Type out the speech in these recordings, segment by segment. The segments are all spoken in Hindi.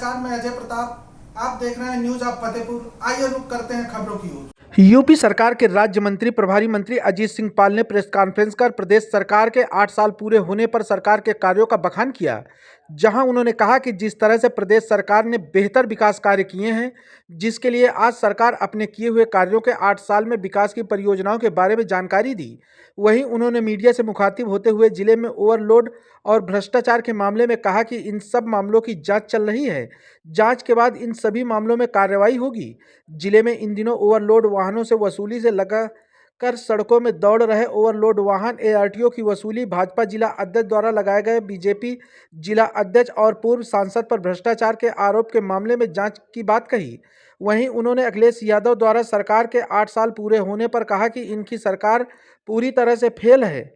नमस्कार, मैं अजय प्रताप। आप देख रहे हैं न्यूज ऑफ फतेहपुर। आइए रुक करते हैं खबरों की ओर। यूपी सरकार के राज्य मंत्री प्रभारी मंत्री अजीत सिंह पाल ने प्रेस कॉन्फ्रेंस कर प्रदेश सरकार के 8 साल पूरे होने पर सरकार के कार्यों का बखान किया, जहां उन्होंने कहा कि जिस तरह से प्रदेश सरकार ने बेहतर विकास कार्य किए हैं, जिसके लिए आज सरकार अपने किए हुए कार्यों के 8 साल में विकास की परियोजनाओं के बारे में जानकारी दी। वहीं उन्होंने मीडिया से मुखातिब होते हुए जिले में ओवरलोड और भ्रष्टाचार के मामले में कहा कि इन सब मामलों की जांच चल रही है। जांच के बाद इन सभी मामलों में कार्रवाई होगी। जिले में इन दिनों ओवरलोड वाहनों से वसूली से लगाकर सड़कों में दौड़ रहे ओवरलोड वाहन एआरटीओ की वसूली, भाजपा जिला अध्यक्ष द्वारा लगाए गए बीजेपी जिला अध्यक्ष और पूर्व सांसद पर भ्रष्टाचार के आरोप के मामले में जांच की बात कही। वहीं उन्होंने अखिलेश यादव द्वारा सरकार के 8 साल पूरे होने पर कहा कि इनकी सरकार पूरी तरह से फेल है।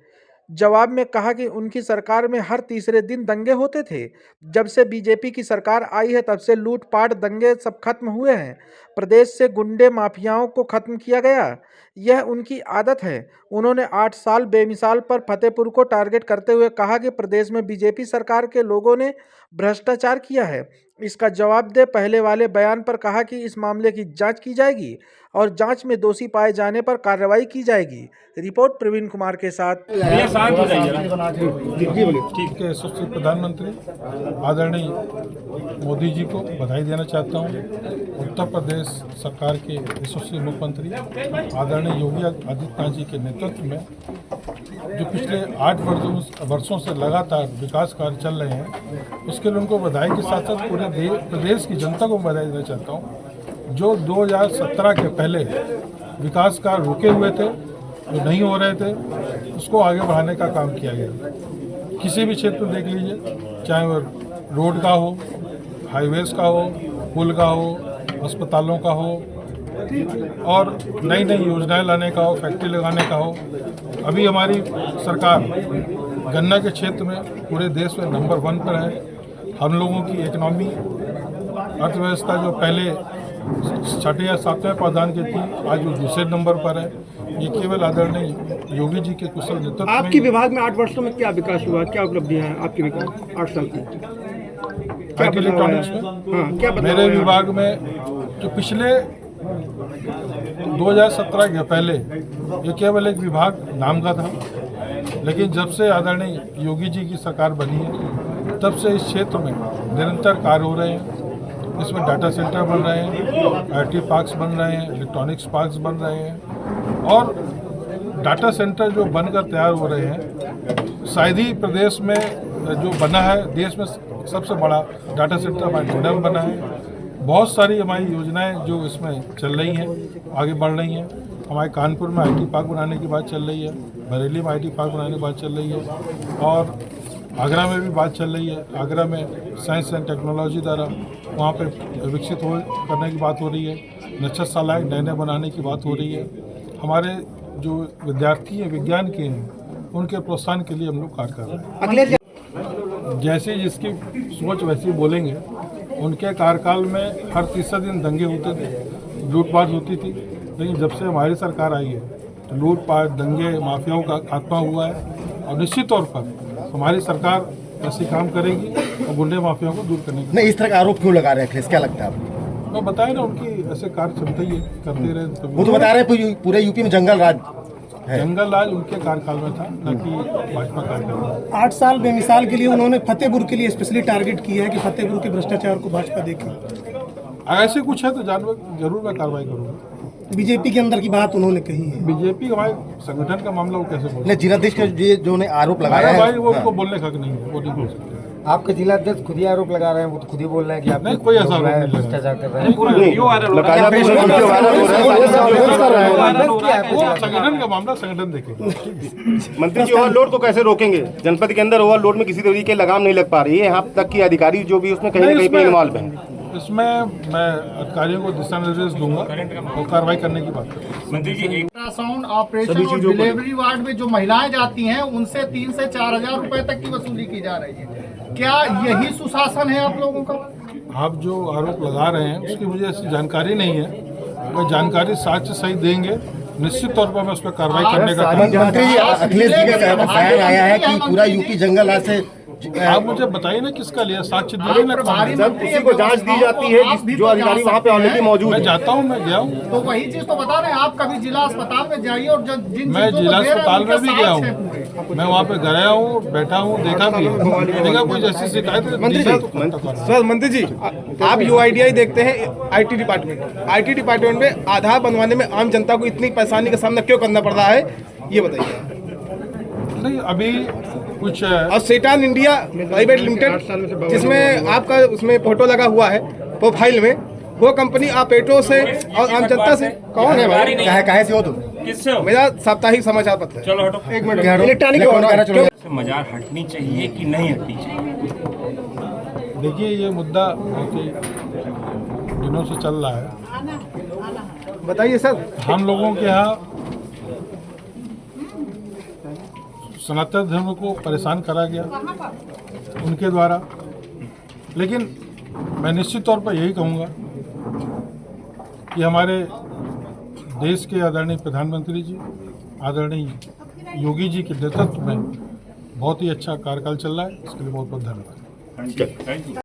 जवाब में कहा कि उनकी सरकार में हर तीसरे दिन दंगे होते थे। जब से बीजेपी की सरकार आई है तब से लूटपाट दंगे सब खत्म हुए हैं। प्रदेश से गुंडे माफियाओं को खत्म किया गया, यह उनकी आदत है। उन्होंने 8 साल बेमिसाल पर फतेहपुर को टारगेट करते हुए कहा कि प्रदेश में बीजेपी सरकार के लोगों ने भ्रष्टाचार किया है। इसका जवाब दे पहले वाले बयान पर कहा कि इस मामले की जांच की जाएगी और जांच में दोषी पाए जाने पर कार्रवाई की जाएगी। रिपोर्ट प्रवीण कुमार के साथ। यशस्वी प्रधानमंत्री आदरणीय मोदी जी को बधाई देना चाहता हूँ। उत्तर प्रदेश सरकार के यशस्वी मुख्यमंत्री आदरणीय योगी आदित्यनाथ जी के नेतृत्व में जो पिछले 8 वर्षों से लगातार विकास कार्य चल रहे हैं, उसके लिए उनको बधाई के साथ साथ पूरे प्रदेश की जनता को बधाई देना चाहता हूँ। जो 2017 के पहले विकास कार्य रुके हुए थे, जो नहीं हो रहे थे, उसको आगे बढ़ाने का काम किया गया। किसी भी क्षेत्र में देख लीजिए, चाहे वो रोड का हो, हाईवेज का हो, पुल का हो, अस्पतालों का हो और नई नई योजनाएं लाने का हो, फैक्ट्री लगाने का हो। अभी हमारी सरकार गन्ना के क्षेत्र में पूरे देश में नंबर 1 पर है। हम लोगों की इकोनॉमी अर्थव्यवस्था जो पहले 6 या 7वें पायदान की थी, आज वो दूसरे नंबर पर है। ये केवल आदरणीय योगी जी के कुशल नेतृत्व में। आपके विभाग में 8 वर्षों में क्या विकास हुआ, क्या उपलब्धियां हैं आपके विकास 8 साल की? IT इलेक्ट्रॉनिक्स में क्या मेरे विभाग में जो पिछले 2017 के पहले ये केवल एक विभाग नाम का था, लेकिन जब से आदरणीय योगी जी की सरकार बनी है तब से इस क्षेत्र में निरंतर कार्य हो रहे हैं। इसमें डाटा सेंटर बन रहे हैं, IT पार्क्स बन रहे हैं, इलेक्ट्रॉनिक्स पार्क्स बन रहे हैं और डाटा सेंटर जो बनकर तैयार हो रहे हैं, शायद ही प्रदेश में जो बना है, देश में सबसे बड़ा डाटा सेंटर हमारे नोएडा में बना है। बहुत सारी हमारी योजनाएं जो इसमें चल रही हैं, आगे बढ़ रही हैं। हमारे कानपुर में IT पार्क बनाने की बात चल रही है, बरेली में IT पार्क बनाने की बात चल रही है और आगरा में भी बात चल रही है। आगरा में साइंस एंड टेक्नोलॉजी द्वारा वहाँ पर विकसित करने की बात हो रही है। नक्षत्र सालायक नए बनाने की बात हो रही है। हमारे जो विद्यार्थी हैं विज्ञान के हैं, उनके प्रोत्साहन के लिए हम लोग कार्य कर रहे हैं। जैसे जिसकी सोच वैसी बोलेंगे। उनके कार्यकाल में हर तीसरे दिन दंगे होते थे, लूटपाट होती थी, लेकिन जब से हमारी सरकार आई है तो लूटपाट, दंगे, माफियाओं का खात्मा हुआ है और निश्चित तौर पर हमारी सरकार ऐसे काम करेगी और गुंडे माफियाओं को दूर करने की। नहीं, इस तरह का आरोप क्यों लगा रहे हैं अखिलेश, क्या लगता है आपको? मैं बताया ना, उनकी ऐसे कार्य चलते ही करते रहे। वो तो बता रहे हैं पूरे यूपी में जंगल राज है। जंगल राज उनके कार्यकाल में था, न कि भाजपा कार्यकाल में। 8 साल बेमिसाल के लिए उन्होंने फतेहपुर के लिए स्पेशली टारगेट किया है कि फतेहपुर के भ्रष्टाचार को भाजपा देखे। ऐसे कुछ है तो जरूर मैं कार्रवाई करूँगा। बीजेपी के अंदर की बात उन्होंने कही है। बीजेपी हमारे संगठन का मामला, वो कैसे बोल? जिलाधीश का जो ने आरोप लगाया है, भाई वो उनको बोलने का हक नहीं है, वो नहीं बोल सकते। आपके जिला अध्यक्ष खुद ही आरोप लगा रहे हैं, वो तो खुद ही बोल रहे हैं कि आप नहीं, कोई ऐसा आरोप नहीं भ्रष्टाचार कर रहे हैं। संगठन का मामला संगठन देखेगा। मंत्री जी, ओवरलोड को कैसे रोकेंगे? जनपद के अंदर ओवरलोड में किसी तरीके की लगाम नहीं लग पा रही है। यहाँ तक कि अधिकारी जो भी उसमें कहीं ना कहीं पे इन्वॉल्व है। इसमें मैं अधिकारियों को दिशा निर्देश दूंगा और कार्रवाई करने की बात करूँगा। मंत्री जी, अल्ट्रासाउंड ऑपरेशन और डिलीवरी वार्ड में जो महिलाएं जाती हैं, उनसे 3 से 4 हजार रुपए तक की वसूली की जा रही है। क्या यही सुशासन है आप लोगों का? आप जो आरोप लगा रहे हैं उसकी मुझे ऐसी जानकारी नहीं है। अगर जानकारी साक्ष्य सही देंगे, निश्चित तौर पर मैं उस पर कार्रवाई करने का। मंत्री जी, अखिलेश जी का बयान आया है कि पूरा यूपी जंगल राज से आप मुझे बताइए ना किसका लिया, साक्ष्य दीजिए ना। प्रभारी जब मंत्री किसी को जांच दी जाती है आप भी जो तो अधिकारी जा वहाँ पे सकते ऑलरेडी हैं। मौजूद मैं है। जाता हूँ, मैं गया हूँ, तो वही चीज तो बता रहे हैं, आप कभी जिला अस्पताल में जाइए और जिन मैं चीजों को जिला दे रहे हैं, अस्पताल में उनके भी गया साक्ष्य हैं हूँ, पूरे। मैं वहाँ पे गया हूँ, बैठा हूँ, देखा भी है। देखा कोई जैसी शिकायत है, मंत्री दीजिए जी, तो contact करो। सर मंत्री जी, आप यूआईडीआई देखते हैं आईटी डिपार्टमेंट में आधार बनवाने में आम जनता को इतनी परेशानी का सामना क्यों करना पड़ रहा है, ये बताइए। नहीं, अभी कुछ और सेटान इंडिया प्राइवेट लिमिटेड जिसमें आपका उसमें फोटो लगा हुआ है प्रोफाइल में, वो कंपनी ऑपरेटरों से और आम जनता से कौन है भाई? कहे से हो तुम? किससे हो? मेरा साप्ताहिक समाचार पत्र है। चलो हटो। एक मिनट, इलेक्ट्रॉनिक मजार हटनी चाहिए कि नहीं हटनी चाहिए? देखिए, ये मुद्दा काफी दिनों से चल रहा है। बताइए सर। हम लोगों के यहाँ सनातन धर्म को परेशान करा गया उनके द्वारा, लेकिन मैं निश्चित तौर पर यही कहूँगा कि हमारे देश के आदरणीय प्रधानमंत्री जी, आदरणीय योगी जी के नेतृत्व में बहुत ही अच्छा कार्यकाल चल रहा है। इसके लिए बहुत बहुत धन्यवाद।